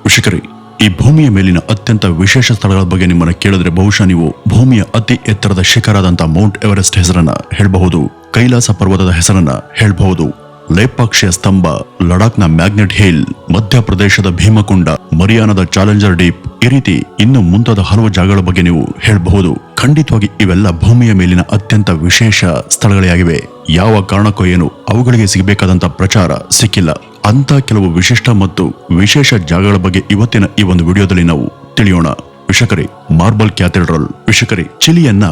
ವೀಕ್ಷಕರೇ, ಈ ಭೂಮಿಯ ಮೇಲಿನ ಅತ್ಯಂತ ವಿಶೇಷ ಸ್ಥಳಗಳ ಬಗ್ಗೆ ನಿಮ್ಮನ್ನ ಕೇಳಿದ್ರೆ ಬಹುಶಃ ನೀವು ಭೂಮಿಯ ಅತಿ ಎತ್ತರದ ಶಿಖರಾದಂತ ಮೌಂಟ್ ಎವರೆಸ್ಟ್ ಹೆಸರನ್ನ ಹೇಳಬಹುದು, ಕೈಲಾಸ ಪರ್ವತದ ಹೆಸರನ್ನ ಹೇಳಬಹುದು, ಲೇಪಾಕ್ಷಿಯ ಸ್ತಂಭ, ಲಡಾಖ್ನ ಮ್ಯಾಗ್ನೆಟ್ ಹಿಲ್, ಮಧ್ಯಪ್ರದೇಶದ ಭೀಮಕುಂಡ, ಮರಿಯಾನದ ಚಾಲೆಂಜರ್ ಡೀಪ್, ಈ ರೀತಿ ಇನ್ನು ಮುಂತಾದ ಹಲವು ಜಾಗಗಳ ಬಗ್ಗೆ ನೀವು ಹೇಳಬಹುದು. ಖಂಡಿತವಾಗಿ ಇವೆಲ್ಲ ಭೂಮಿಯ ಮೇಲಿನ ಅತ್ಯಂತ ವಿಶೇಷ ಸ್ಥಳಗಳೇ ಆಗಿವೆ. ಯಾವ ಕಾರಣಕ್ಕೂ ಏನು ಅವುಗಳಿಗೆ ಸಿಗಬೇಕಾದಂತ ಪ್ರಚಾರ ಸಿಕ್ಕಿಲ್ಲ. ಅಂತ ಕೆಲವು ವಿಶಿಷ್ಟ ಮತ್ತು ವಿಶೇಷ ಜಾಗಗಳ ಬಗ್ಗೆ ಇವತ್ತಿನ ಈ ಒಂದು ವಿಡಿಯೋದಲ್ಲಿ ನಾವು ತಿಳಿಯೋಣ. ವೀಕ್ಷಕರೇ, ಮಾರ್ಬಲ್ ಕ್ಯಾಥೆಡ್ರಲ್. ವೀಕ್ಷಕರೇ, ಚಿಲಿಯನ್ನ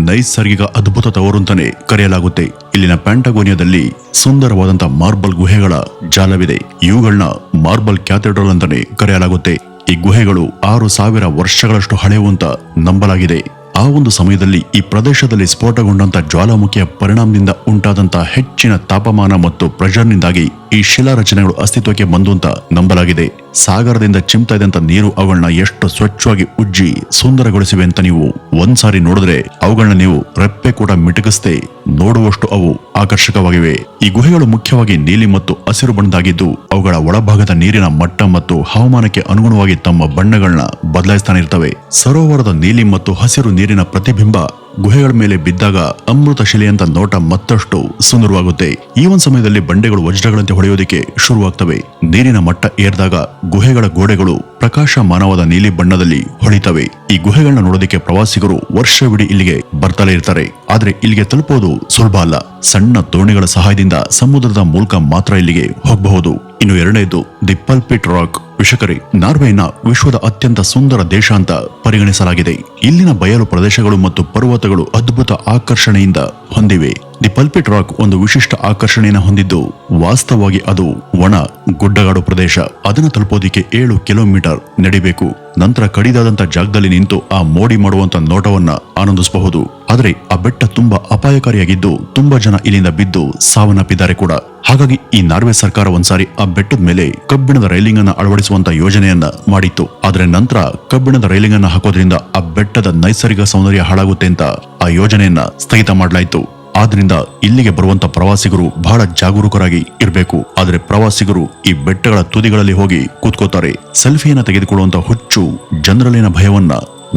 ನೈಸರ್ಗಿಕ ಅದ್ಭುತ ತವರು ಅಂತಾನೆ ಕರೆಯಲಾಗುತ್ತೆ. ಇಲ್ಲಿನ ಪ್ಯಾಂಟಗೋನಿಯಾದಲ್ಲಿ ಸುಂದರವಾದಂತ ಮಾರ್ಬಲ್ ಗುಹೆಗಳ ಜಾಲವಿದೆ. ಇವುಗಳನ್ನ ಮಾರ್ಬಲ್ ಕ್ಯಾಥೆಡ್ರಲ್ ಅಂತಾನೆ ಕರೆಯಲಾಗುತ್ತೆ. ಈ ಗುಹೆಗಳು 6,000 ವರ್ಷಗಳಷ್ಟು ಹಳೆಯವು ಅಂತ ನಂಬಲಾಗಿದೆ. ಆ ಒಂದು ಸಮಯದಲ್ಲಿ ಈ ಪ್ರದೇಶದಲ್ಲಿ ಸ್ಫೋಟಗೊಂಡಂತ ಜ್ವಾಲಾಮುಖಿಯ ಪರಿಣಾಮದಿಂದ ಉಂಟಾದಂತ ಹೆಚ್ಚಿನ ತಾಪಮಾನ ಮತ್ತು ಪ್ರೆಷರ್ನಿಂದಾಗಿ ಈ ಶಿಲಾ ರಚನೆಗಳು ಅಸ್ತಿತ್ವಕ್ಕೆ ಬಂದು ಅಂತ ನಂಬಲಾಗಿದೆ. ಸಾಗರದಿಂದ ಚಿಮ್ತಾ ಇದ್ದಂತ ನೀರು ಅವುಗಳನ್ನ ಎಷ್ಟು ಸ್ವಚ್ಛವಾಗಿ ಉಜ್ಜಿ ಸುಂದರಗೊಳಿಸಿವೆ ಅಂತ ನೀವು ಒಂದ್ಸಾರಿ ನೋಡಿದ್ರೆ ಅವುಗಳನ್ನ ನೀವು ರೆಪ್ಪೆ ಕೂಡ ಮಿಟುಕಿಸದೆ ನೋಡುವಷ್ಟು ಅವು ಆಕರ್ಷಕವಾಗಿವೆ. ಈ ಗುಹೆಗಳು ಮುಖ್ಯವಾಗಿ ನೀಲಿ ಮತ್ತು ಹಸಿರು ಬಣ್ಣದಾಗಿದ್ದು ಅವುಗಳ ಒಳಭಾಗದ ನೀರಿನ ಮಟ್ಟ ಮತ್ತು ಹವಾಮಾನಕ್ಕೆ ಅನುಗುಣವಾಗಿ ತಮ್ಮ ಬಣ್ಣಗಳನ್ನ ಬದಲಾಯಿಸ್ತಾನೆ ಇರ್ತವೆ. ಸರೋವರದ ನೀಲಿ ಮತ್ತು ಹಸಿರು ನೀರಿನ ಪ್ರತಿಬಿಂಬ ಗುಹೆಗಳ ಮೇಲೆ ಬಿದ್ದಾಗ ಅಮೃತ ಶಿಲೆಯಂತ ನೋಟ ಮತ್ತಷ್ಟು ಸುಂದರವಾಗುತ್ತೆ. ಈ ಒಂದು ಸಮಯದಲ್ಲಿ ಬಂಡೆಗಳು ವಜ್ರಗಳಂತೆ ಹೊಳೆಯೋದಕ್ಕೆ ಶುರುವಾಗ್ತವೆ. ನೀರಿನ ಮಟ್ಟ ಏರಿದಾಗ ಗುಹೆಗಳ ಗೋಡೆಗಳು ಪ್ರಕಾಶಮಾನವಾದ ನೀಲಿ ಬಣ್ಣದಲ್ಲಿ ಹೊಳಿತವೆ. ಈ ಗುಹೆಗಳನ್ನ ನೋಡೋದಕ್ಕೆ ಪ್ರವಾಸಿಗರು ವರ್ಷವಿಡೀ ಇಲ್ಲಿಗೆ ಬರ್ತಾನೆ ಇರ್ತಾರೆ. ಆದ್ರೆ ಇಲ್ಲಿಗೆ ತಲುಪೋದು ಸುಲಭ ಅಲ್ಲ. ಸಣ್ಣ ದೋಣಿಗಳ ಸಹಾಯದಿಂದ ಸಮುದ್ರದ ಮೂಲಕ ಮಾತ್ರ ಇಲ್ಲಿಗೆ ಹೋಗಬಹುದು. ಇನ್ನು ಎರಡನೇದು ದಿ ಪಲ್ಪಿಟ್ ರಾಕ್. ವೀಕ್ಷಕರೇ, ನಾರ್ವೆನ ವಿಶ್ವದ ಅತ್ಯಂತ ಸುಂದರ ದೇಶ ಅಂತ ಪರಿಗಣಿಸಲಾಗಿದೆ. ಇಲ್ಲಿನ ಬಯಲು ಪ್ರದೇಶಗಳು ಮತ್ತು ಪರ್ವತಗಳು ಅದ್ಭುತ ಆಕರ್ಷಣೆಯಿಂದ ಹೊಂದಿವೆ. ದಿ ಪಲ್ಪಿಟ್ ರಾಕ್ ಒಂದು ವಿಶಿಷ್ಟ ಆಕರ್ಷಣೆಯನ್ನು ಹೊಂದಿದ್ದು ವಾಸ್ತವವಾಗಿ ಅದು ಒಣ ಗುಡ್ಡಗಾಡು ಪ್ರದೇಶ. ಅದನ್ನು ತಲುಪೋದಿಕ್ಕೆ 7 ಕಿಲೋಮೀಟರ್ ನಡೆಯಬೇಕು. ನಂತರ ಕಡಿದಾದಂತ ಜಾಗದಲ್ಲಿ ನಿಂತು ಆ ಮೋಡಿ ಮಾಡುವಂತ ನೋಟವನ್ನ ಆನಂದಿಸಬಹುದು. ಆದ್ರೆ ಆ ಬೆಟ್ಟ ತುಂಬಾ ಅಪಾಯಕಾರಿಯಾಗಿದ್ದು ತುಂಬಾ ಜನ ಇಲ್ಲಿಂದ ಬಿದ್ದು ಸಾವನ್ನಪ್ಪಿದ್ದಾರೆ ಕೂಡ. ಹಾಗಾಗಿ ಈ ನಾರ್ವೆ ಸರ್ಕಾರ ಒಂದ್ಸಾರಿ ಆ ಬೆಟ್ಟದ ಮೇಲೆ ಕಬ್ಬಿಣದ ರೈಲಿಂಗ್ ಅನ್ನ ಅಳವಡಿಸುವಂತ ಯೋಜನೆಯನ್ನ ಮಾಡಿತ್ತು. ಆದ್ರೆ ನಂತರ ಕಬ್ಬಿಣದ ರೈಲಿಂಗ್ ಅನ್ನ ಹಾಕೋದ್ರಿಂದ ಆ ಬೆಟ್ಟದ ನೈಸರ್ಗಿಕ ಸೌಂದರ್ಯ ಹಾಳಾಗುತ್ತೆ ಅಂತ ಆ ಯೋಜನೆಯನ್ನ ಸ್ಥಗಿತ ಮಾಡಲಾಯಿತು. ಆದ್ರಿಂದ ಇಲ್ಲಿಗೆ ಬರುವಂತ ಪ್ರವಾಸಿಗರು ಬಹಳ ಜಾಗರೂಕರಾಗಿ ಇರಬೇಕು. ಆದ್ರೆ ಪ್ರವಾಸಿಗರು ಈ ಬೆಟ್ಟಗಳ ತುದಿಗಳಲ್ಲಿ ಹೋಗಿ ಕೂತ್ಕೋತಾರೆ. ಸೆಲ್ಫಿಯನ್ನ ತೆಗೆದುಕೊಳ್ಳುವಂತ ಹುಚ್ಚು ಜನರಲ್ಲಿನ ಭಯವನ್ನ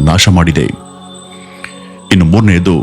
ನಾಶ ಮಾಡಿದೆ. ಇನ್ನು ಮೂರನೆಯದು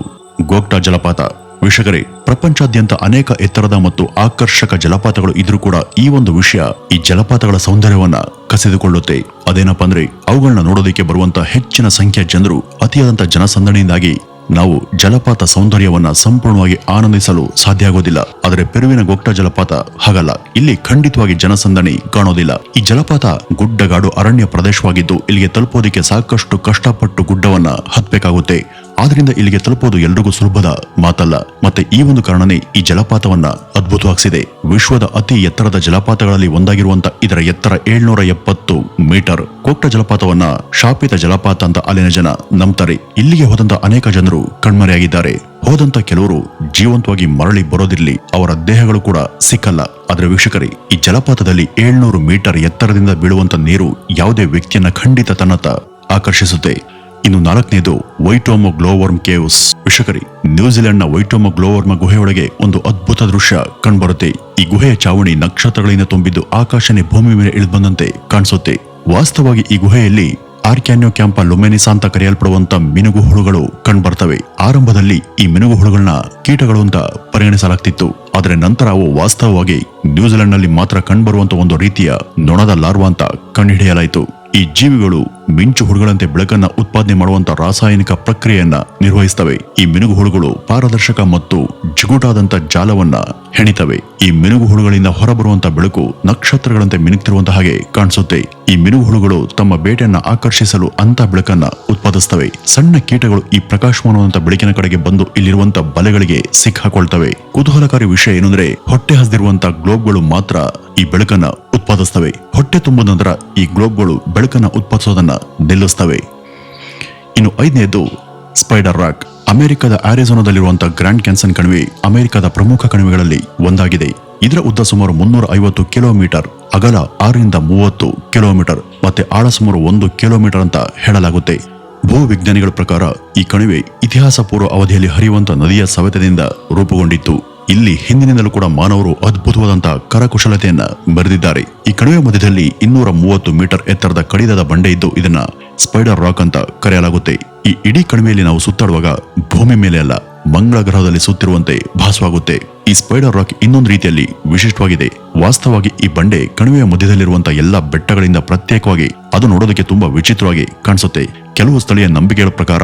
ಗೋಕ್ಟಾ ಜಲಪಾತ. ವೀಕ್ಷಕರೇ, ಪ್ರಪಂಚಾದ್ಯಂತ ಅನೇಕ ಎತ್ತರದ ಮತ್ತು ಆಕರ್ಷಕ ಜಲಪಾತಗಳು ಇದ್ರೂ ಕೂಡ ಈ ಒಂದು ವಿಷಯ ಈ ಜಲಪಾತಗಳ ಸೌಂದರ್ಯವನ್ನ ಕಸಿದುಕೊಳ್ಳುತ್ತೆ. ಅದೇನಪ್ಪ ಅಂದ್ರೆ ಅವುಗಳನ್ನ ನೋಡೋದಕ್ಕೆ ಬರುವಂತ ಹೆಚ್ಚಿನ ಸಂಖ್ಯೆಯ ಜನರು ಅತಿಯಾದಂತ ಜನಸಂದಣಿಯಿಂದಾಗಿ ನಾವು ಜಲಪಾತ ಸೌಂದರ್ಯವನ್ನ ಸಂಪೂರ್ಣವಾಗಿ ಆನಂದಿಸಲು ಸಾಧ್ಯ ಆಗೋದಿಲ್ಲ. ಆದರೆ ಪೆರುವಿನ ಗೋಕ್ಟಾ ಜಲಪಾತ ಹಾಗಲ್ಲ. ಇಲ್ಲಿ ಖಂಡಿತವಾಗಿ ಜನಸಂದಣಿ ಕಾಣೋದಿಲ್ಲ. ಈ ಜಲಪಾತ ಗುಡ್ಡಗಾಡು ಅರಣ್ಯ ಪ್ರದೇಶವಾಗಿದ್ದು ಇಲ್ಲಿಗೆ ತಲುಪೋದಿಕ್ಕೆ ಸಾಕಷ್ಟು ಕಷ್ಟಪಟ್ಟು ಗುಡ್ಡವನ್ನ ಹತ್ಬೇಕಾಗುತ್ತೆ. ಆದ್ರಿಂದ ಇಲ್ಲಿಗೆ ತಲುಪೋದು ಎಲ್ರಿಗೂ ಸುಲಭದ ಮಾತಲ್ಲ. ಮತ್ತೆ ಈ ಒಂದು ಕಾರಣನೇ ಈ ಜಲಪಾತವನ್ನ ಅದ್ಭುತವಾಗಿಸಿದೆ. ವಿಶ್ವದ ಅತಿ ಎತ್ತರದ ಜಲಪಾತಗಳಲ್ಲಿ ಒಂದಾಗಿರುವಂತ ಇದರ ಎತ್ತರ 770 ಮೀಟರ್. ಗೋಕ್ಟಾ ಜಲಪಾತವನ್ನ ಶಾಪಿತ ಜಲಪಾತ ಅಂತ ಅಲ್ಲಿನ ಜನ ನಂಬ್ತಾರೆ. ಇಲ್ಲಿಗೆ ಹೋದಂತ ಅನೇಕ ಜನರು ಕಣ್ಮರೆಯಾಗಿದ್ದಾರೆ. ಹೋದಂತ ಕೆಲವರು ಜೀವಂತವಾಗಿ ಮರಳಿ ಬರೋದಿರ್ಲಿ, ಅವರ ದೇಹಗಳು ಕೂಡ ಸಿಕ್ಕಲ್ಲ. ಆದ್ರೆ ವೀಕ್ಷಕರೇ, ಈ ಜಲಪಾತದಲ್ಲಿ 700 ಮೀಟರ್ ಎತ್ತರದಿಂದ ಬೀಳುವಂತ ನೀರು ಯಾವುದೇ ವ್ಯಕ್ತಿಯನ್ನ ಖಂಡಿತ ತನ್ನತ್ತ ಆಕರ್ಷಿಸುತ್ತೆ. ಇನ್ನು ನಾಲ್ಕನೇದು ವೈಟೋಮೊ ಗ್ಲೋವರ್ಮ್ ಕೇವ್ಸ್. ವೀಕ್ಷಕರೇ, ನ್ಯೂಜಿಲೆಂಡ್ ನ ವೈಟೋಮೊ ಗ್ಲೋವರ್ಮ್ ಗುಹೆಯೊಳಗೆ ಒಂದು ಅದ್ಭುತ ದೃಶ್ಯ ಕಂಡುಬರುತ್ತೆ. ಈ ಗುಹೆಯ ಚಾವಣಿ ನಕ್ಷತ್ರಗಳಿಂದ ತುಂಬಿದ್ದು ಆಕಾಶನೇ ಭೂಮಿ ಮೇಲೆ ಇಳಿದುಬಂದಂತೆ ಕಾಣಿಸುತ್ತೆ. ವಾಸ್ತವವಾಗಿ ಈ ಗುಹೆಯಲ್ಲಿ ಆರ್ಕ್ಯಾನ್ಯೋಕ್ಯಾಂಪ ಲುಮೆನಿಸಾ ಅಂತ ಕರೆಯಲ್ಪಡುವಂತ ಮಿನುಗು ಹುಳುಗಳು ಕಂಡುಬರ್ತವೆ. ಆರಂಭದಲ್ಲಿ ಈ ಮಿನುಗು ಹುಳುಗಳನ್ನ ಕೀಟಗಳು ಅಂತ ಪರಿಗಣಿಸಲಾಗ್ತಿತ್ತು. ಆದ್ರೆ ನಂತರ ಅವು ವಾಸ್ತವವಾಗಿ ನ್ಯೂಜಿಲೆಂಡ್ ನಲ್ಲಿ ಮಾತ್ರ ಕಂಡುಬರುವಂತ ಒಂದು ರೀತಿಯ ನೊಣದ ಲಾರ್ವಾ ಅಂತ ಕಂಡುಹಿಡಿಯಲಾಯಿತು. ಈ ಜೀವಿಗಳು ಮಿಂಚು ಹುಳುಗಳಂತೆ ಬೆಳಕನ್ನ ಉತ್ಪಾದನೆ ಮಾಡುವಂತ ರಾಸಾಯನಿಕ ಪ್ರಕ್ರಿಯೆಯನ್ನ ನಿರ್ವಹಿಸ್ತವೆ. ಈ ಮಿನುಗು ಹುಳುಗಳು ಪಾರದರ್ಶಕ ಮತ್ತು ಜಿಗುಟಾದಂತ ಜಾಲವನ್ನ ಹೆಣಿತವೆ. ಈ ಮಿನುಗು ಹುಳುಗಳಿಂದ ಹೊರಬರುವಂತ ಬೆಳಕು ನಕ್ಷತ್ರಗಳಂತೆ ಮಿನುಗ್ತಿರುವಂತ ಹಾಗೆ ಕಾಣಿಸುತ್ತೆ. ಈ ಮಿನುಗು ಹುಳುಗಳು ತಮ್ಮ ಬೇಟೆಯನ್ನ ಆಕರ್ಷಿಸಲು ಅಂತ ಬೆಳಕನ್ನ ಉತ್ಪಾದಿಸ್ತವೆ. ಸಣ್ಣ ಕೀಟಗಳು ಈ ಪ್ರಕಾಶಮಾನವಾದಂತ ಬೆಳಕಿನ ಕಡೆಗೆ ಬಂದು ಇಲ್ಲಿರುವಂತ ಬಲೆಗಳಿಗೆ ಸಿಕ್ಕಾಕೊಳ್ತವೆ. ಕುತೂಹಲಕಾರಿ ವಿಷಯ ಏನಂದ್ರೆ ಹೊಟ್ಟೆ ಹಸಿದಿರುವಂತ ಗ್ಲೋಬ್ಗಳು ಮಾತ್ರ ಈ ಬೆಳಕನ್ನ ಉತ್ಪಾದಿಸ್ತವೆ. ಹೊಟ್ಟೆ ತುಂಬ ನಂತರ ಈ ಗ್ಲೋಬ್ಗಳು ಬೆಳಕನ್ನ ಉತ್ಪಾದಿಸೋದನ್ನ ನಿಲ್ಲಿಸ್ತವೆ. ಇನ್ನು ಐದನೇದು ಸ್ಪೈಡರ್ ರಾಕ್. ಅಮೆರಿಕದ ಆರಿಜೋನಾದಲ್ಲಿರುವಂತಹ ಗ್ರ್ಯಾಂಡ್ ಕ್ಯಾನ್ಸನ್ ಕಣಿವೆ ಅಮೆರಿಕದ ಪ್ರಮುಖ ಕಣಿವೆಗಳಲ್ಲಿ ಒಂದಾಗಿದೆ. ಇದರ ಉದ್ದ ಸುಮಾರು 350 ಕಿಲೋಮೀಟರ್, ಅಗಲ 6 ರಿಂದ 30 ಕಿಲೋಮೀಟರ್ ಮತ್ತೆ ಆಳ ಸುಮಾರು 1 ಕಿಲೋಮೀಟರ್ ಅಂತ ಹೇಳಲಾಗುತ್ತೆ. ಭೂ ವಿಜ್ಞಾನಿಗಳ ಪ್ರಕಾರ ಈ ಕಣಿವೆ ಇತಿಹಾಸ ಪೂರ್ವ ಅವಧಿಯಲ್ಲಿ ಹರಿಯುವಂತ ನದಿಯ ಸವೆತದಿಂದ ರೂಪುಗೊಂಡಿತ್ತು. ಇಲ್ಲಿ ಹಿಂದಿನಿಂದಲೂ ಕೂಡ ಮಾನವರು ಅದ್ಭುತವಾದಂತಹ ಕರಕುಶಲತೆಯನ್ನ ಮೆರೆದಿದ್ದಾರೆ. ಈ ಕಣಿವೆ ಮಧ್ಯದಲ್ಲಿ 230 ಮೀಟರ್ ಎತ್ತರದ ಕಡಿದಾದ ಬಂಡೆ ಇದ್ದು ಇದನ್ನ ಸ್ಪೈಡರ್ ರಾಕ್ ಅಂತ ಕರೆಯಲಾಗುತ್ತೆ. ಈ ಇಡೀ ಕಣಿವೆಯಲ್ಲಿ ನಾವು ಸುತ್ತಾಡುವಾಗ ಭೂಮಿ ಮೇಲೆ ಅಲ್ಲ, ಮಂಗಳ ಗ್ರಹದಲ್ಲಿ ಸುತ್ತಿರುವಂತೆ ಭಾಸವಾಗುತ್ತೆ. ಈ ಸ್ಪೈಡರ್ ರಾಕ್ ಇನ್ನೊಂದು ರೀತಿಯಲ್ಲಿ ವಿಶಿಷ್ಟವಾಗಿದೆ. ವಾಸ್ತವವಾಗಿ ಈ ಬಂಡೆ ಕಣಿವೆಯ ಮಧ್ಯದಲ್ಲಿರುವಂತಹ ಎಲ್ಲಾ ಬೆಟ್ಟಗಳಿಂದ ಪ್ರತ್ಯೇಕವಾಗಿ ಅದು ನೋಡೋದಕ್ಕೆ ತುಂಬಾ ವಿಚಿತ್ರವಾಗಿ ಕಾಣಿಸುತ್ತೆ. ಕೆಲವು ಸ್ಥಳೀಯ ನಂಬಿಕೆಗಳ ಪ್ರಕಾರ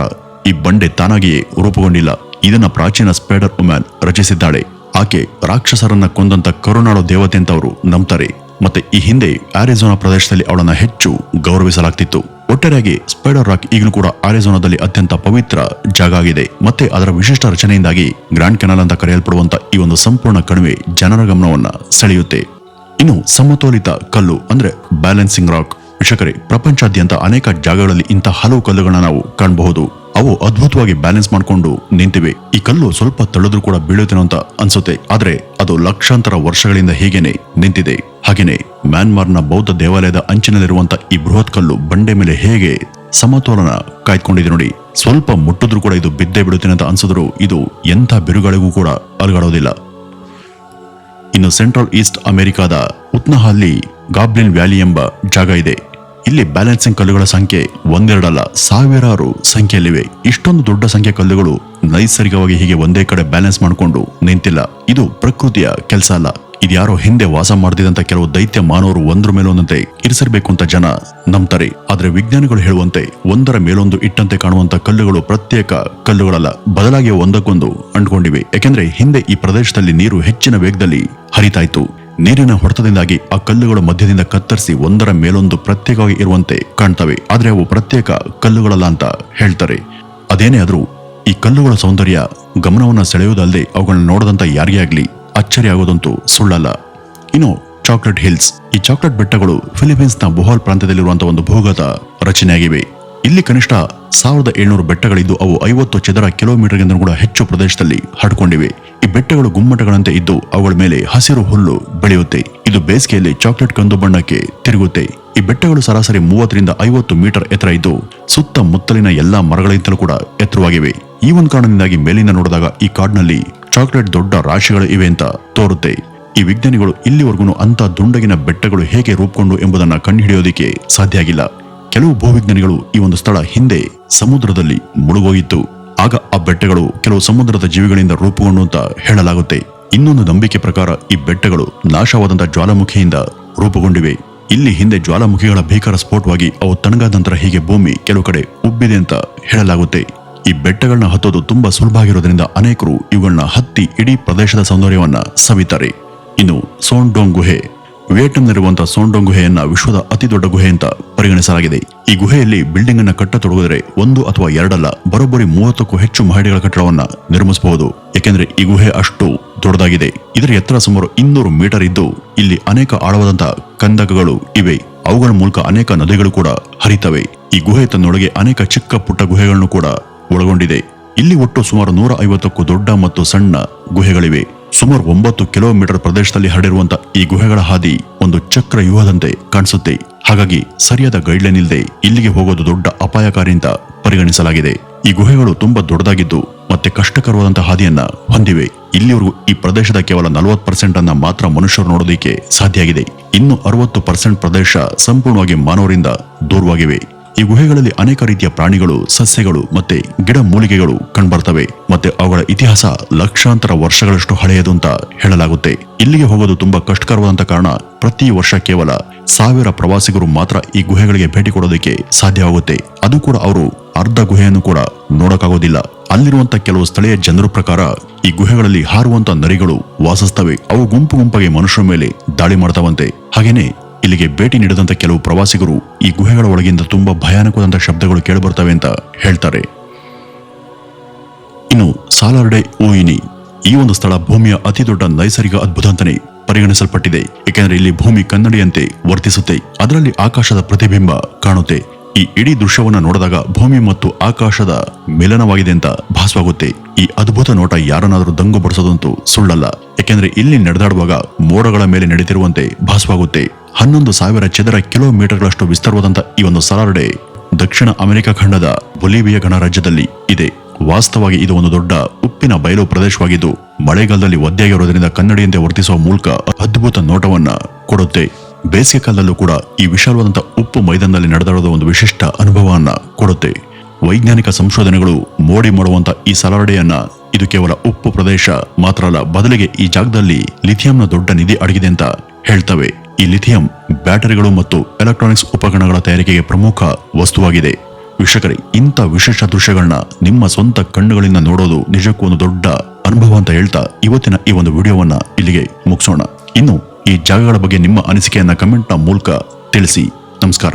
ಈ ಬಂಡೆ ತಾನಾಗಿಯೇ ರೂಪುಗೊಂಡಿಲ್ಲ. ಇದನ್ನ ಪ್ರಾಚೀನ ಸ್ಪೈಡರ್ ವುಮನ್ ರಚಿಸಿದ್ದಾಳೆ. ಆಕೆ ರಾಕ್ಷಸರನ್ನ ಕೊಂದಂತ ಕರುಣಾಳು ದೇವತೆ ಅಂತ ಅವರು ನಂಬ್ತಾರೆ. ಮತ್ತೆ ಈ ಹಿಂದೆ ಆರಿಜೋನಾ ಪ್ರದೇಶದಲ್ಲಿ ಅವಳನ್ನ ಹೆಚ್ಚು ಗೌರವಿಸಲಾಗ್ತಿತ್ತು. ಒಟ್ಟಾರೆಯಾಗಿ ಸ್ಪೈಡರ್ ರಾಕ್ ಈಗಲೂ ಕೂಡ ಆರಿಜೋನಾದಲ್ಲಿ ಅತ್ಯಂತ ಪವಿತ್ರ ಜಾಗ ಆಗಿದೆ. ಮತ್ತೆ ಅದರ ವಿಶಿಷ್ಟ ರಚನೆಯಿಂದಾಗಿ ಗ್ರ್ಯಾಂಡ್ ಕೆನಾಲ್ ಅಂತ ಕರೆಯಲ್ಪಡುವಂತ ಈ ಒಂದು ಸಂಪೂರ್ಣ ಕಣಿವೆ ಜನರ ಗಮನವನ್ನ ಸೆಳೆಯುತ್ತೆ. ಇನ್ನು ಸಮತೋಲಿತ ಕಲ್ಲು ಅಂದ್ರೆ ಬ್ಯಾಲೆನ್ಸಿಂಗ್ ರಾಕ್ ವೀಕ್ಷಕರೇ, ಪ್ರಪಂಚಾದ್ಯಂತ ಅನೇಕ ಜಾಗಗಳಲ್ಲಿ ಇಂಥ ಹಲವು ಕಲ್ಲುಗಳನ್ನ ನಾವು ಕಾಣಬಹುದು. ಅವು ಅದ್ಭುತವಾಗಿ ಬ್ಯಾಲೆನ್ಸ್ ಮಾಡಿಕೊಂಡು ನಿಂತಿವೆ. ಈ ಕಲ್ಲು ಸ್ವಲ್ಪ ತಳ್ಳಿದ್ರೂ ಕೂಡ ಬೀಳುತ್ತೇನೋ ಅಂತ ಅನ್ಸುತ್ತೆ, ಆದ್ರೆ ಅದು ಲಕ್ಷಾಂತರ ವರ್ಷಗಳಿಂದ ಹೀಗೇನೆ ನಿಂತಿದೆ. ಹಾಗೇನೆ ಮ್ಯಾನ್ಮಾರ್ನ ಬೌದ್ಧ ದೇವಾಲಯದ ಅಂಚಿನಲ್ಲಿರುವಂತ ಈ ಬೃಹತ್ ಕಲ್ಲು ಬಂಡೆ ಮೇಲೆ ಹೇಗೆ ಸಮತೋಲನ ಕಾಯ್ದುಕೊಂಡಿದೆ ನೋಡಿ. ಸ್ವಲ್ಪ ಮುಟ್ಟಿದ್ರೂ ಕೂಡ ಇದು ಬಿದ್ದೇ ಬಿಡುತ್ತೇನೆ ಅಂತ ಅನ್ಸಿದ್ರು ಇದು ಎಂಥ ಬಿರುಗಾಳಿಗೂ ಕೂಡ ಅಲುಗಾಡೋದಿಲ್ಲ. ಇನ್ನು ಸೆಂಟ್ರಲ್ ಈಸ್ಟ್ ಅಮೆರಿಕಾದ ಉತ್ನಹಲ್ಲಿ ಗಾಬ್ಲಿನ್ ವ್ಯಾಲಿ ಎಂಬ ಜಾಗ ಇದೆ. ಇಲ್ಲಿ ಬ್ಯಾಲೆನ್ಸಿಂಗ್ ಕಲ್ಲುಗಳ ಸಂಖ್ಯೆ ಒಂದೆರಡಲ್ಲ, ಸಾವಿರಾರು ಸಂಖ್ಯೆಯಲ್ಲಿವೆ. ಇಷ್ಟೊಂದು ದೊಡ್ಡ ಸಂಖ್ಯೆ ಕಲ್ಲುಗಳು ನೈಸರ್ಗಿಕವಾಗಿ ಹೀಗೆ ಒಂದೇ ಕಡೆ ಬ್ಯಾಲೆನ್ಸ್ ಮಾಡಿಕೊಂಡು ನಿಂತಿಲ್ಲ. ಇದು ಪ್ರಕೃತಿಯ ಕೆಲಸ ಅಲ್ಲ. ಇದ್ಯಾರೋ ಹಿಂದೆ ವಾಸ ಮಾಡ್ತಿದ್ದಂತ ಕೆಲವು ದೈತ್ಯ ಮಾನವರು ಒಂದ್ರ ಮೇಲೊಂದಂತೆ ಇರಿಸಿರ್ಬೇಕು ಅಂತ ಜನ ನಂಬ್ತಾರೆ. ಆದ್ರೆ ವಿಜ್ಞಾನಿಗಳು ಹೇಳುವಂತೆ ಒಂದರ ಮೇಲೊಂದು ಇಟ್ಟಂತೆ ಕಾಣುವಂತ ಕಲ್ಲುಗಳು ಪ್ರತ್ಯೇಕ ಕಲ್ಲುಗಳಲ್ಲ, ಬದಲಾಗಿ ಒಂದಕ್ಕೊಂದು ಅಂಟ್ಕೊಂಡಿವೆ. ಯಾಕೆಂದ್ರೆ ಹಿಂದೆ ಈ ಪ್ರದೇಶದಲ್ಲಿ ನೀರು ಹೆಚ್ಚಿನ ವೇಗದಲ್ಲಿ ಹರಿತಾ ಇತ್ತು. ನೀರಿನ ಹೊಡೆತದಿಂದಾಗಿ ಆ ಕಲ್ಲುಗಳ ಮಧ್ಯದಿಂದ ಕತ್ತರಿಸಿ ಒಂದರ ಮೇಲೊಂದು ಪ್ರತ್ಯೇಕವಾಗಿ ಇರುವಂತೆ ಕಾಣ್ತವೆ. ಆದ್ರೆ ಅವು ಪ್ರತ್ಯೇಕ ಕಲ್ಲುಗಳಲ್ಲ ಅಂತ ಹೇಳ್ತಾರೆ. ಅದೇನೇ ಆದ್ರೂ ಈ ಕಲ್ಲುಗಳ ಸೌಂದರ್ಯ ಗಮನವನ್ನ ಸೆಳೆಯುವುದಲ್ಲದೆ ಅವುಗಳನ್ನ ನೋಡದಂತ ಯಾರಿಗೇ ಆಗ್ಲಿ ಅಚ್ಚರಿ ಆಗೋದಂತೂ ಸುಳ್ಳಲ್ಲ. ಇನ್ನು ಚಾಕ್ಲೇಟ್ ಹಿಲ್ಸ್, ಈ ಚಾಕ್ಲೇಟ್ ಬೆಟ್ಟಗಳು ಫಿಲಿಪೀನ್ಸ್ ನ ಬೊಹಾಲ್ ಪ್ರಾಂತ್ಯದಲ್ಲಿರುವಂತಹ ಒಂದು ಭೂಗತ ರಚನೆಯಾಗಿವೆ. ಇಲ್ಲಿ ಕನಿಷ್ಠ 1700 ಬೆಟ್ಟಗಳಿದ್ದು ಅವು 50 ಚದರ ಕಿಲೋಮೀಟರ್ಗಿಂತ ಕೂಡ ಹೆಚ್ಚು ಪ್ರದೇಶದಲ್ಲಿ ಹರಡಿಕೊಂಡಿವೆ. ಈ ಬೆಟ್ಟಗಳು ಗುಮ್ಮಟಗಳಂತೆ ಇದ್ದು ಅವುಗಳ ಮೇಲೆ ಹಸಿರು ಹುಲ್ಲು ಬೆಳೆಯುತ್ತೆ. ಇದು ಬೇಸಿಗೆಯಲ್ಲಿ ಚಾಕ್ಲೇಟ್ ಕಂದು ಬಣ್ಣಕ್ಕೆ ತಿರುಗುತ್ತೆ. ಈ ಬೆಟ್ಟಗಳು ಸರಾಸರಿ 30 ರಿಂದ 50 ಮೀಟರ್ ಎತ್ತರ ಇದ್ದು ಸುತ್ತಮುತ್ತಲಿನ ಎಲ್ಲಾ ಮರಗಳಿಂದಲೂ ಕೂಡ ಎತ್ತರವಾಗಿವೆ. ಈ ಒಂದು ಕಾರಣದಿಂದಾಗಿ ಮೇಲಿಂದ ನೋಡಿದಾಗ ಈ ಕಾಡಿನಲ್ಲಿ ಚಾಕ್ಲೇಟ್ ದೊಡ್ಡ ರಾಶಿಗಳು ಇವೆ ಅಂತ ತೋರುತ್ತೆ. ಈ ವಿಜ್ಞಾನಿಗಳು ಇಲ್ಲಿವರೆಗೂ ಅಂತ ದುಂಡಗಿನ ಬೆಟ್ಟಗಳು ಹೇಗೆ ರೂಪುಗೊಂಡು ಎಂಬುದನ್ನ ಕಂಡುಹಿಡಿಯೋದಿಕ್ಕೆ ಸಾಧ್ಯ ಆಗಿಲ್ಲ. ಕೆಲವು ಭೂವಿಜ್ಞಾನಿಗಳು ಈ ಒಂದು ಸ್ಥಳ ಹಿಂದೆ ಸಮುದ್ರದಲ್ಲಿ ಮುಳುಗೋಗಿತ್ತು, ಆಗ ಆ ಬೆಟ್ಟಗಳು ಕೆಲವು ಸಮುದ್ರದ ಜೀವಿಗಳಿಂದ ರೂಪುಗೊಂಡು ಅಂತ ಹೇಳಲಾಗುತ್ತೆ. ಇನ್ನೊಂದು ನಂಬಿಕೆ ಪ್ರಕಾರ ಈ ಬೆಟ್ಟಗಳು ನಾಶವಾದಂತಹ ಜ್ವಾಲಾಮುಖಿಯಿಂದ ರೂಪುಗೊಂಡಿವೆ. ಇಲ್ಲಿ ಹಿಂದೆ ಜ್ವಾಲಾಮುಖಿಗಳ ಭೀಕರ ಸ್ಫೋಟವಾಗಿ ಅವು ತಣ್ಣಗಾದ ನಂತರ ಹೀಗೆ ಭೂಮಿ ಕೆಲವು ಕಡೆ ಉಬ್ಬಿದೆ ಅಂತ ಹೇಳಲಾಗುತ್ತೆ. ಈ ಬೆಟ್ಟಗಳನ್ನ ಹತ್ತೋದು ತುಂಬಾ ಸುಲಭ ಆಗಿರೋದ್ರಿಂದ ಅನೇಕರು ಇವುಗಳನ್ನ ಹತ್ತಿ ಇಡೀ ಪ್ರದೇಶದ ಸೌಂದರ್ಯವನ್ನ ಸವಿತಾರೆ. ಇನ್ನು ಸೋನ್ಡೋಂಗ್ ಗುಹೆ, ವಿಯೆಟ್ನಾಂನಲ್ಲಿರುವಂತಹ ಸೋನ್ಡೋಂಗ್ ಗುಹೆಯನ್ನ ವಿಶ್ವದ ಅತಿ ದೊಡ್ಡ ಗುಹೆ ಅಂತ ಪರಿಗಣಿಸಲಾಗಿದೆ. ಈ ಗುಹೆಯಲ್ಲಿ ಬಿಲ್ಡಿಂಗ್ ಅನ್ನ ಕಟ್ಟತೊಡಗಿದರೆ 1 ಅಥವಾ 2 ಅಲ್ಲ, ಬರೋಬ್ಬರಿ 30ಕ್ಕೂ ಹೆಚ್ಚು ಮಹಡಿಗಳ ಕಟ್ಟಡವನ್ನ ನಿರ್ಮಿಸಬಹುದು. ಯಾಕೆಂದ್ರೆ ಈ ಗುಹೆ ಅಷ್ಟು ದೊಡ್ಡದಾಗಿದೆ. ಇದರ ಎತ್ತರ ಸುಮಾರು 200 ಮೀಟರ್ ಇದ್ದು ಇಲ್ಲಿ ಅನೇಕ ಆಳವಾದಂತಹ ಕಂದಕಗಳು ಇವೆ. ಅವುಗಳ ಮೂಲಕ ಅನೇಕ ನದಿಗಳು ಕೂಡ ಹರಿತವೆ. ಈ ಗುಹೆ ತನ್ನೊಳಗೆ ಅನೇಕ ಚಿಕ್ಕ ಪುಟ್ಟ ಗುಹೆಗಳನ್ನು ಕೂಡ ಒಳಗೊಂಡಿದೆ. ಇಲ್ಲಿ ಒಟ್ಟು ಸುಮಾರು 150ಕ್ಕೂ ದೊಡ್ಡ ಮತ್ತು ಸಣ್ಣ ಗುಹೆಗಳಿವೆ. ಸುಮಾರು 9 ಕಿಲೋಮೀಟರ್ ಪ್ರದೇಶದಲ್ಲಿ ಹರಡಿರುವಂತಹ ಈ ಗುಹೆಗಳ ಹಾದಿ ಒಂದು ಚಕ್ರ ವ್ಯೂಹದಂತೆ ಕಾಣಿಸುತ್ತೆ. ಹಾಗಾಗಿ ಸರಿಯಾದ ಗೈಡ್ಲೈನ್ ಇಲ್ಲದೆ ಇಲ್ಲಿಗೆ ಹೋಗೋದು ದೊಡ್ಡ ಅಪಾಯಕಾರಿ ಅಂತ ಪರಿಗಣಿಸಲಾಗಿದೆ. ಈ ಗುಹೆಗಳು ತುಂಬಾ ದೊಡ್ಡದಾಗಿದ್ದು ಮತ್ತೆ ಕಷ್ಟಕರವಾದಂತಹ ಹಾದಿಯನ್ನ ಹೊಂದಿವೆ. ಇಲ್ಲಿವರೆಗೂ ಈ ಪ್ರದೇಶದ ಕೇವಲ 40% ಅನ್ನ ಮಾತ್ರ ಮನುಷ್ಯರು ನೋಡೋದಕ್ಕೆ ಸಾಧ್ಯ ಆಗಿದೆ. ಇನ್ನು 60% ಪ್ರದೇಶ ಸಂಪೂರ್ಣವಾಗಿ ಮಾನವರಿಂದ ದೂರವಾಗಿವೆ. ಈ ಗುಹೆಗಳಲ್ಲಿ ಅನೇಕ ರೀತಿಯ ಪ್ರಾಣಿಗಳು, ಸಸ್ಯಗಳು ಮತ್ತೆ ಗಿಡ ಮೂಲಿಕೆಗಳು ಕಂಡುಬರ್ತವೆ. ಮತ್ತೆ ಅವುಗಳ ಇತಿಹಾಸ ಲಕ್ಷಾಂತರ ವರ್ಷಗಳಷ್ಟು ಹಳೆಯದು ಅಂತ ಹೇಳಲಾಗುತ್ತೆ. ಇಲ್ಲಿಗೆ ಹೋಗೋದು ತುಂಬಾ ಕಷ್ಟಕರವಾದಂತ ಕಾರಣ ಪ್ರತಿ ವರ್ಷ ಕೇವಲ 1000 ಪ್ರವಾಸಿಗರು ಮಾತ್ರ ಈ ಗುಹೆಗಳಿಗೆ ಭೇಟಿ ಕೊಡೋದಕ್ಕೆ ಸಾಧ್ಯವಾಗುತ್ತೆ. ಅದು ಕೂಡ ಅವರು ಅರ್ಧ ಗುಹೆಯನ್ನು ಕೂಡ ನೋಡಕ್ಕಾಗೋದಿಲ್ಲ. ಅಲ್ಲಿರುವಂತ ಕೆಲವು ಸ್ಥಳೀಯ ಜನರ ಪ್ರಕಾರ ಈ ಗುಹೆಗಳಲ್ಲಿ ಹಾರುವಂತ ನರಿಗಳು ವಾಸಿಸ್ತವೆ. ಅವು ಗುಂಪು ಗುಂಪಾಗಿ ಮನುಷ್ಯರ ಮೇಲೆ ದಾಳಿ ಮಾಡ್ತಾವಂತೆ. ಹಾಗೇನೆ ಇಲ್ಲಿಗೆ ಭೇಟಿ ನೀಡದಂತ ಕೆಲವು ಪ್ರವಾಸಿಗರು ಈ ಗುಹೆಗಳ ಒಳಗಿಂದ ತುಂಬಾ ಭಯಾನಕವಾದಂತ ಶಬ್ದಗಳು ಕೇಳಿಬರ್ತವೆ ಅಂತ ಹೇಳ್ತಾರೆ. ಇನ್ನು ಸಾಲಾರ್ಡೆ ಉಯಿನಿ, ಈ ಒಂದು ಸ್ಥಳ ಭೂಮಿಯ ಅತಿ ದೊಡ್ಡ ನೈಸರ್ಗಿಕ ಅದ್ಭುತ ಅಂತಾನೆ ಪರಿಗಣಿಸಲ್ಪಟ್ಟಿದೆ. ಏಕೆಂದ್ರೆ ಇಲ್ಲಿ ಭೂಮಿ ಕನ್ನಡಿಯಂತೆ ವರ್ತಿಸುತ್ತೆ. ಅದರಲ್ಲಿ ಆಕಾಶದ ಪ್ರತಿಬಿಂಬ ಕಾಣುತ್ತೆ. ಈ ಇಡೀ ದೃಶ್ಯವನ್ನ ನೋಡಿದಾಗ ಭೂಮಿ ಮತ್ತು ಆಕಾಶದ ಮಿಲನವಾಗಿದೆ ಅಂತ ಭಾಸವಾಗುತ್ತೆ. ಈ ಅದ್ಭುತ ನೋಟ ಯಾರನ್ನಾದ್ರೂ ದಂಗು ಬಡಿಸೋದಂತೂ ಸುಳ್ಳಲ್ಲ. ಯಾಕೆಂದ್ರೆ ಇಲ್ಲಿ ನಡೆದಾಡುವಾಗ ಮೋಡಗಳ ಮೇಲೆ ನಡೀತಿರುವಂತೆ ಭಾಸವಾಗುತ್ತೆ. 11,000 ಚದರ ಕಿಲೋಮೀಟರ್ಗಳಷ್ಟು ವಿಸ್ತಾರವಾದಂತಹ ಈ ಒಂದು ಸಾಲಾರ್ಡೆ ದಕ್ಷಿಣ ಅಮೆರಿಕ ಖಂಡದ ಬೊಲಿವಿಯಾ ಗಣರಾಜ್ಯದಲ್ಲಿ ಇದೆ. ವಾಸ್ತವವಾಗಿ ಇದು ಒಂದು ದೊಡ್ಡ ಉಪ್ಪಿನ ಬಯಲು ಪ್ರದೇಶವಾಗಿದ್ದು ಮಳೆಗಾಲದಲ್ಲಿ ಒದ್ದೆಯಾಗಿರೋದ್ರಿಂದ ಕನ್ನಡಿಯಂತೆ ವರ್ತಿಸುವ ಮೂಲಕ ಅದ್ಭುತ ನೋಟವನ್ನ ಕೊಡುತ್ತೆ. ಬೇಸಿಗೆ ಕಾಲದಲ್ಲೂ ಕೂಡ ಈ ವಿಶಾಲವಾದಂತಹ ಉಪ್ಪು ಮೈದಾನದಲ್ಲಿ ನಡೆದಾಡೋದು ಒಂದು ವಿಶಿಷ್ಟ ಅನುಭವವನ್ನ ಕೊಡುತ್ತೆ. ವೈಜ್ಞಾನಿಕ ಸಂಶೋಧನೆಗಳು ಮೋಡಿ ಮಾಡುವಂತ ಈ ಸಲಾರ್ಡೆಯನ್ನ ಇದು ಕೇವಲ ಉಪ್ಪು ಪ್ರದೇಶ ಮಾತ್ರ ಅಲ್ಲ, ಬದಲಿಗೆ ಈ ಜಾಗದಲ್ಲಿ ಲಿಥಿಯಂನ ದೊಡ್ಡ ನಿಧಿ ಅಡಗಿದೆ ಅಂತ ಹೇಳ್ತವೆ. ಈ ಲಿಥಿಯಂ ಬ್ಯಾಟರಿಗಳು ಮತ್ತು ಎಲೆಕ್ಟ್ರಾನಿಕ್ಸ್ ಉಪಕರಣಗಳ ತಯಾರಿಕೆಗೆ ಪ್ರಮುಖ ವಸ್ತುವಾಗಿದೆ. ವೀಕ್ಷಕರೇ, ಇಂಥ ವಿಶೇಷ ದೃಶ್ಯಗಳನ್ನ ನಿಮ್ಮ ಸ್ವಂತ ಕಣ್ಣುಗಳಿಂದ ನೋಡೋದು ನಿಜಕ್ಕೂ ಒಂದು ದೊಡ್ಡ ಅನುಭವ ಅಂತ ಹೇಳ್ತಾ ಇವತ್ತಿನ ಈ ಒಂದು ವಿಡಿಯೋವನ್ನ ಇಲ್ಲಿಗೆ ಮುಗಿಸೋಣ. ಇನ್ನು ಈ ಜಾಗಗಳ ಬಗ್ಗೆ ನಿಮ್ಮ ಅನಿಸಿಕೆಯನ್ನ ಕಮೆಂಟ್ನ ಮೂಲಕ ತಿಳಿಸಿ. ನಮಸ್ಕಾರ.